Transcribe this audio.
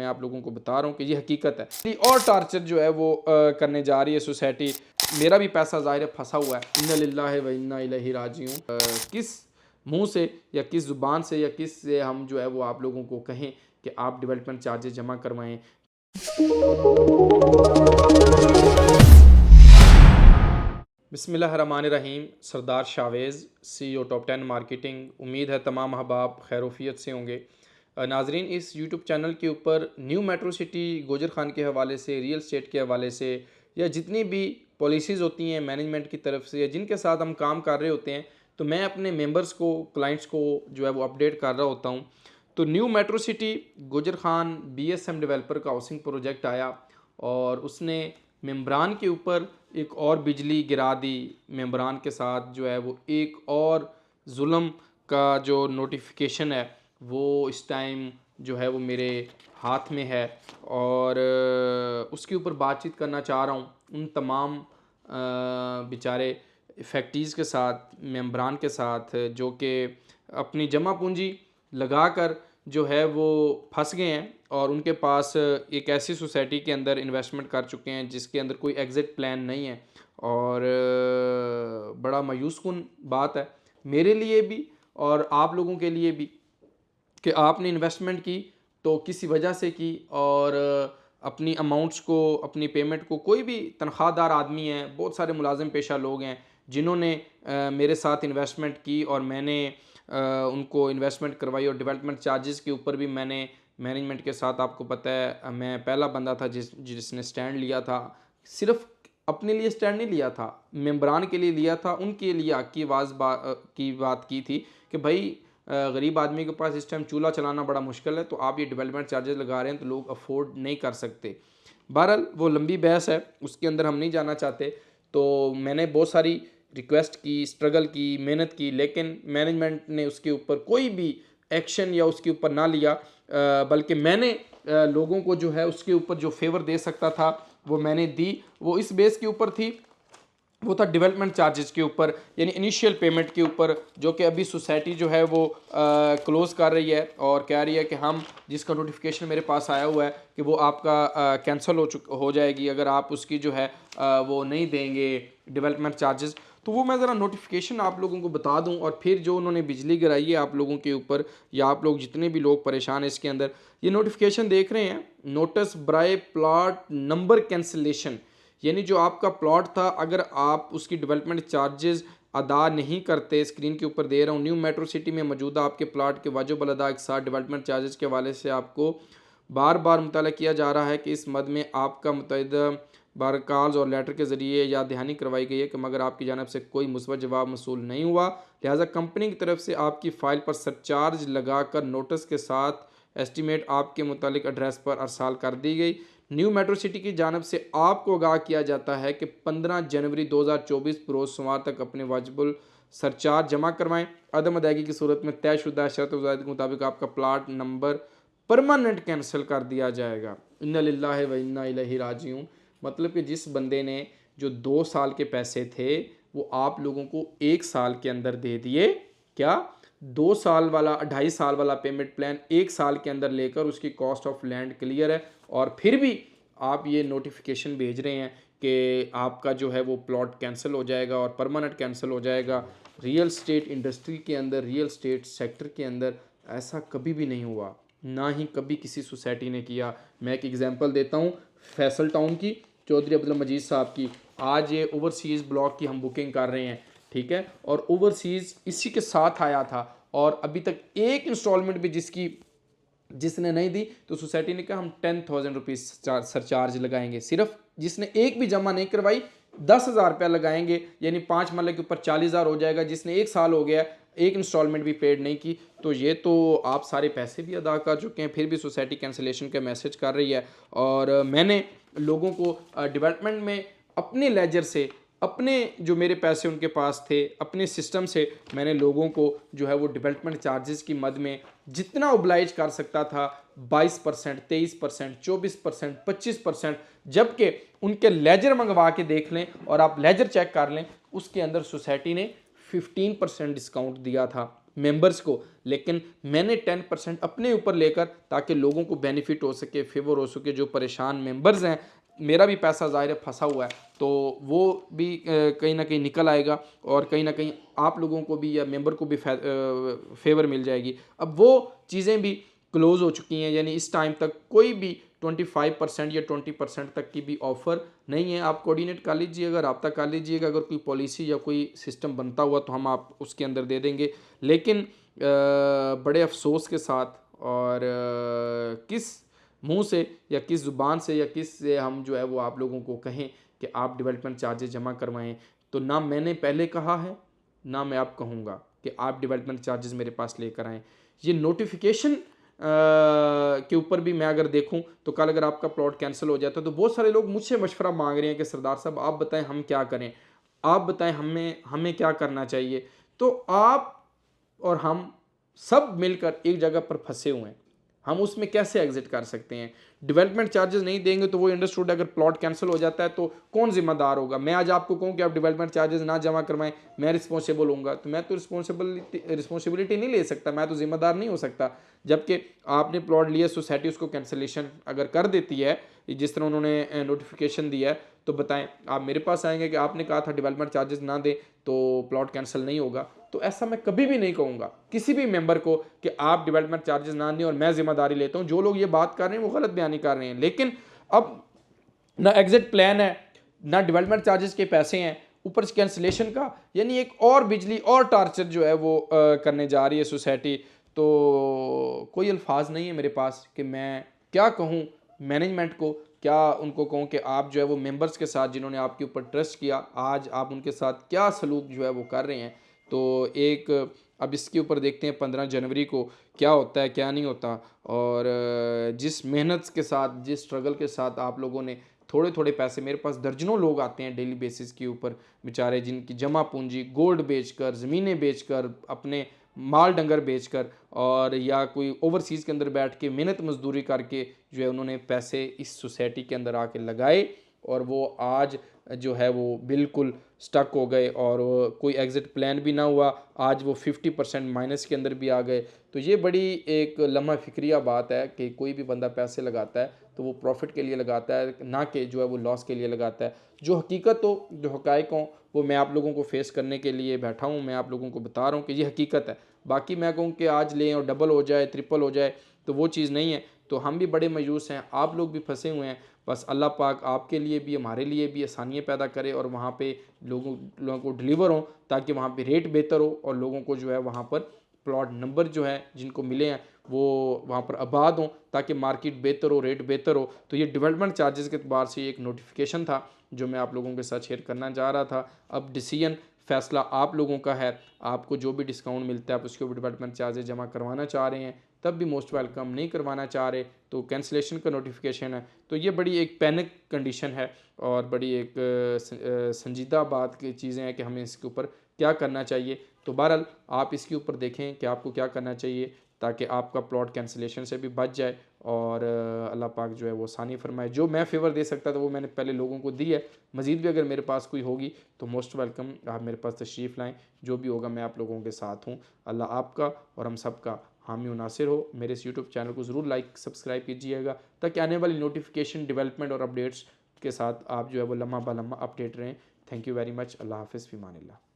मैं आप लोगों को बता रहा हूँ कि ये हकीकत है। और टार्चर जो है वो करने जा रही है सोसाइटी। मेरा भी पैसा ज़ाहिर है फंसा हुआ है। इन्ना लिल्लाहि व इन्ना इलैहि राजिऊन। किस मुंह से या किस ज़ुबान से या किस से हम जो है वो आप लोगों को कहें कि आप डेवलपमेंट चार्जेस जमा करवाएं। बिस्मिल्लाहिर्रहमानिर्रहीम। सरदार शावेज़, CEO टॉप 10 मार्केटिंग। उम्मीद है तमाम अहबाब खैरोफियत से होंगे। नाजरीन, इस यूट्यूब चैनल के ऊपर new metro city Gujar Khan के हवाले से, रियल स्टेट के हवाले से, या जितनी भी पॉलिसीज़ होती हैं मैनेजमेंट की तरफ से या जिनके साथ हम काम कर रहे होते हैं, तो मैं अपने मेंबर्स को, क्लाइंट्स को जो है वो अपडेट कर रहा होता हूँ। तो new metro city Gujar Khan BSM developer का हाउसिंग प्रोजेक्ट आया और उसने मेम्बरान के ऊपर एक और बिजली गिरा दी। मेम्बरान के साथ जो है वो एक और जुल्म का जो नोटिफिकेशन है वो इस टाइम जो है वो मेरे हाथ में है और उसके ऊपर बातचीत करना चाह रहा हूँ उन तमाम बेचारे फैक्ट्रीज़ के साथ, मेम्बरान के साथ, जो कि अपनी जमा पूंजी लगाकर जो है वो फंस गए हैं और उनके पास एक ऐसी सोसाइटी के अंदर इन्वेस्टमेंट कर चुके हैं जिसके अंदर कोई एग्ज़िट प्लान नहीं है। और बड़ा मायूस कुन बात है मेरे लिए भी और आप लोगों के लिए भी कि आपने इन्वेस्टमेंट की तो किसी वजह से की और अपनी अमाउंट्स को, अपनी पेमेंट को, कोई भी तनख्वाहदार आदमी है, बहुत सारे मुलाजिम पेशा लोग हैं जिन्होंने मेरे साथ इन्वेस्टमेंट की और मैंने उनको इन्वेस्टमेंट करवाई और डेवलपमेंट चार्जेस के ऊपर भी मैंने मैनेजमेंट के साथ, आपको पता है मैं पहला बंदा था जिसने स्टैंड लिया था। सिर्फ अपने लिए स्टैंड नहीं लिया था, मेम्बरान के लिए लिया था, उनके लिए हक की आवाज़ की बात की थी कि भाई गरीब आदमी के पास इस टाइम चूल्हा चलाना बड़ा मुश्किल है, तो आप ये डेवलपमेंट चार्जेस लगा रहे हैं तो लोग अफोर्ड नहीं कर सकते। बहरहाल वो लंबी बहस है, उसके अंदर हम नहीं जाना चाहते। तो मैंने बहुत सारी रिक्वेस्ट की, स्ट्रगल की, मेहनत की, लेकिन मैनेजमेंट ने उसके ऊपर कोई भी एक्शन या उसके ऊपर ना लिया, बल्कि मैंने लोगों को जो है उसके ऊपर जो फेवर दे सकता था वो मैंने दी। वो इस बेस के ऊपर थी, वो था डेवलपमेंट चार्जेस के ऊपर, यानी इनिशियल पेमेंट के ऊपर, जो कि अभी सोसाइटी जो है वो क्लोज़ कर रही है और कह रही है कि हम, जिसका नोटिफिकेशन मेरे पास आया हुआ है कि वो आपका कैंसिल हो जाएगी अगर आप उसकी जो है वो नहीं देंगे डेवलपमेंट चार्जेस। तो वो मैं ज़रा नोटिफिकेशन आप लोगों को बता दूं और फिर जो उन्होंने बिजली गिराई है आप लोगों के ऊपर, या आप लोग जितने भी लोग परेशान हैं इसके अंदर, ये नोटिफिकेशन देख रहे हैं, नोटिस ब्राय प्लॉट नंबर कैंसिलेशन, यानी जो आपका प्लॉट था अगर आप उसकी डेवलपमेंट चार्जेस अदा नहीं करते, स्क्रीन के ऊपर दे रहा हूँ, न्यू मेट्रो सिटी में मौजूदा आपके प्लॉट के वाजिब अदा के साथ डेवलपमेंट चार्जेस के हवाले से आपको बार बार मुताला किया जा रहा है कि इस मद में आपका मुतअद्दिदा बारकाल्स और लेटर के ज़रिए याद दहानी करवाई गई है कि मगर आपकी जानब से कोई मुस्बत जवाब मसूल नहीं हुआ, लिहाजा कंपनी की तरफ से आपकी फ़ाइल पर सरचार्ज लगाकर नोटिस के साथ एस्टीमेट आपके मुतालिक एड्रेस पर अरसाल कर दी गई। न्यू मेट्रो सिटी की जानब से आपको आगाह किया जाता है कि 15 जनवरी 2024 बरोज़ सोमवार तक अपने वाजिबुल सरचार्ज जमा करवाएं। अदम अदायगी की सूरत में तयशुदा शर्त वज़ायद के मुताबिक आपका प्लाट नंबर परमानेंट कैंसिल कर दिया जाएगा। इन्ना लिल्लाहि व इन्ना इलैहि राजिऊन। मतलब कि जिस बंदे ने जो 2 साल के पैसे थे वो आप लोगों को 1 साल के अंदर दे दिए। क्या 2 साल वाला, 2.5 साल वाला पेमेंट प्लान 1 साल के अंदर लेकर उसकी कॉस्ट ऑफ लैंड क्लियर है और फिर भी आप ये नोटिफिकेशन भेज रहे हैं कि आपका जो है वो प्लॉट कैंसिल हो जाएगा और परमानेंट कैंसिल हो जाएगा। रियल स्टेट इंडस्ट्री के अंदर, रियल स्टेट सेक्टर के अंदर ऐसा कभी भी नहीं हुआ, ना ही कभी किसी सोसाइटी ने किया। मैं एक एग्जांपल देता हूँ फैसल टाउन की, चौधरी अब्दुल मजीद साहब की। आज ये ओवरसीज़ ब्लॉक की हम बुकिंग कर रहे हैं, ठीक है, और ओवरसीज़ इसी के साथ आया था और अभी तक एक इंस्टॉलमेंट भी जिसने नहीं दी तो सोसाइटी ने कहा हम 10,000 रुपीज़ सरचार्ज लगाएंगे। सिर्फ जिसने एक भी जमा नहीं करवाई 10,000 रुपया लगाएंगे, यानी 5 मरले के ऊपर 40,000 हो जाएगा। जिसने 1 साल हो गया एक इंस्टॉलमेंट भी पेड नहीं की, तो ये तो आप सारे पैसे भी अदा कर चुके हैं, फिर भी सोसाइटी कैंसिलेशन का मैसेज कर रही है। और मैंने लोगों को डेवलपमेंट में अपने लेजर से, अपने जो मेरे पैसे उनके पास थे, अपने सिस्टम से मैंने लोगों को जो है वो डेवलपमेंट चार्जेस की मद में जितना ओब्लाइज कर सकता था 22%, 23%, 24%, 25%, जबकि उनके लेजर मंगवा के देख लें और आप लेजर चेक कर लें, उसके अंदर सोसाइटी ने 15% डिस्काउंट दिया था। मेंबर्स को, लेकिन मैंने 10% अपने ऊपर लेकर, ताकि लोगों को बेनिफिट हो सके, फेवर हो सके। जो परेशान मेंबर्स हैं, मेरा भी पैसा ज़ाहिर है फंसा हुआ है, तो वो भी कहीं ना कहीं निकल आएगा और कहीं ना कहीं आप लोगों को भी या मेंबर को भी फेवर मिल जाएगी। अब वो चीज़ें भी क्लोज़ हो चुकी हैं, यानी इस टाइम तक कोई भी 25% या 20% तक की भी ऑफ़र नहीं है। आप कोऑर्डिनेट कर लीजिएगा, रब्ता कर लीजिएगा, अगर कोई पॉलिसी या कोई सिस्टम बनता हुआ तो हम आप उसके अंदर दे देंगे। लेकिन बड़े अफसोस के साथ और किस मुंह से या किस ज़ुबान से या किस से हम जो है वो आप लोगों को कहें कि आप डेवलपमेंट चार्जेस जमा करवाएं, तो ना मैंने पहले कहा है, ना मैं अब कहूँगा कि आप डेवलपमेंट चार्जेस मेरे पास लेकर आएँ। ये नोटिफिकेशन के ऊपर भी मैं अगर देखूं तो कल अगर आपका प्लॉट कैंसिल हो जाता है तो बहुत सारे लोग मुझसे मशवरा मांग रहे हैं कि सरदार साहब आप बताएं हम क्या करें, आप बताएं हमें हमें क्या करना चाहिए। तो आप और हम सब मिलकर एक जगह पर फंसे हुए हैं, हम उसमें कैसे एग्जिट कर सकते हैं। डेवलपमेंट चार्जेस नहीं देंगे तो वो अंडरस्टूड, अगर प्लॉट कैंसिल हो जाता है तो कौन जिम्मेदार होगा। मैं आज आपको कहूँ कि आप डेवलपमेंट चार्जेस ना जमा करवाएं, मैं रिस्पॉन्सिबल होऊंगा, तो मैं तो रिस्पॉन्सिबिलिटी नहीं ले सकता, मैं तो जिम्मेदार नहीं हो सकता। जबकि आपने प्लॉट लिया, सोसाइटी उसको कैंसिलेशन अगर कर देती है जिस तरह उन्होंने नोटिफिकेशन दिया है, तो बताएं आप मेरे पास आएंगे कि आपने कहा था डेवलपमेंट चार्जेस ना दें तो प्लॉट कैंसिल नहीं होगा। तो ऐसा मैं कभी भी नहीं कहूँगा किसी भी मेंबर को कि आप डेवलपमेंट चार्जेस ना दें और मैं जिम्मेदारी लेता हूँ। जो लोग ये बात कर रहे हैं वो गलत बयानी कर रहे हैं। लेकिन अब ना एग्जिट प्लान है, ना डेवलपमेंट चार्जेस के पैसे हैं, ऊपर से कैंसिलेशन का, यानी एक और बिजली और टार्चर जो है वो करने जा रही है सोसाइटी। तो कोई अल्फाज नहीं है मेरे पास कि मैं क्या कहूँ मैनेजमेंट को, क्या उनको कहूँ कि आप जो है वो मेंबर्स के साथ जिन्होंने आपके ऊपर ट्रस्ट किया, आज आप उनके साथ क्या सलूक जो है वो कर रहे हैं। तो एक अब इसके ऊपर देखते हैं 15 जनवरी को क्या होता है क्या नहीं होता। और जिस मेहनत के साथ, जिस स्ट्रगल के साथ आप लोगों ने थोड़े थोड़े पैसे, मेरे पास दर्जनों लोग आते हैं डेली बेसिस के ऊपर बेचारे, जिनकी जमा पूंजी गोल्ड बेचकर, ज़मीनें बेचकर, अपने माल डंगर बेचकर और या कोई ओवरसीज़ के अंदर बैठ के मेहनत मजदूरी करके जो है उन्होंने पैसे इस सोसाइटी के अंदर आके लगाए, और वो आज जो है वो बिल्कुल स्टक हो गए और कोई एग्ज़िट प्लान भी ना हुआ। आज वो 50% माइनस के अंदर भी आ गए। तो ये बड़ी एक लम्हा फ़िक्रिया बात है कि कोई भी बंदा पैसे लगाता है तो वो प्रॉफिट के लिए लगाता है, ना कि जो है वो लॉस के लिए लगाता है। जो हकीकत हो, जो हकायक हों, वो मैं आप लोगों को फेस करने के लिए बैठा हूँ। मैं आप लोगों को बता रहा हूँ कि ये हकीकत है। बाकी मैं कहूँ कि आज लें और डबल हो जाए, ट्रिपल हो जाए, तो वो चीज़ नहीं है। तो हम भी बड़े मायूस हैं, आप लोग भी फंसे हुए हैं। बस अल्लाह पाक आपके लिए भी हमारे लिए भी आसानियाँ पैदा करे और वहाँ पे लोगों को डिलीवर हो, ताकि वहाँ पे रेट बेहतर हो और लोगों को जो है वहाँ पर प्लॉट नंबर जो है जिनको मिले हैं वो वहाँ पर आबाद हों, ताकि मार्केट बेहतर हो, रेट बेहतर हो। तो ये डेवलपमेंट चार्जेस के अतबार से एक नोटिफिकेशन था जो मैं आप लोगों के साथ शेयर करना चाह रहा था। अब डिसीजन फैसला आप लोगों का है, आपको जो भी डिस्काउंट मिलता है आप उसके ऊपर डेवलपमेंट चार्जेस जमा करवाना चाह रहे हैं तब भी मोस्ट वेलकम, नहीं करवाना चाह रहे तो कैंसिलेशन का नोटिफिकेशन है। तो ये बड़ी एक पैनिक कंडीशन है और बड़ी एक संजीदा बात की चीज़ें हैं कि हमें इसके ऊपर क्या करना चाहिए। तो बहरहाल आप इसके ऊपर देखें कि आपको क्या करना चाहिए ताकि आपका प्लॉट कैंसिलेशन से भी बच जाए और अल्लाह पाक जो है वो आसानी फरमाए। जो मैं फ़ेवर दे सकता था वो मैंने पहले लोगों को दी है, मज़ीद भी अगर मेरे पास कोई होगी तो मोस्ट वेलकम, आप मेरे पास तशरीफ़ लाएँ। जो भी होगा मैं आप लोगों के साथ हूँ। अल्लाह आपका और हम सब का हामी व नासिर हो। मेरे इस यूट्यूब चैनल को ज़रूर लाइक सब्सक्राइब कीजिएगा ताकि आने वाली नोटिफिकेशन, डेवलपमेंट और अपडेट्स के साथ आप जो है वो लम्हा ब लम्हा अपडेट रहें। Thank you very much. Allah हाफ़िज़, फ़ी अमानिल्लाह।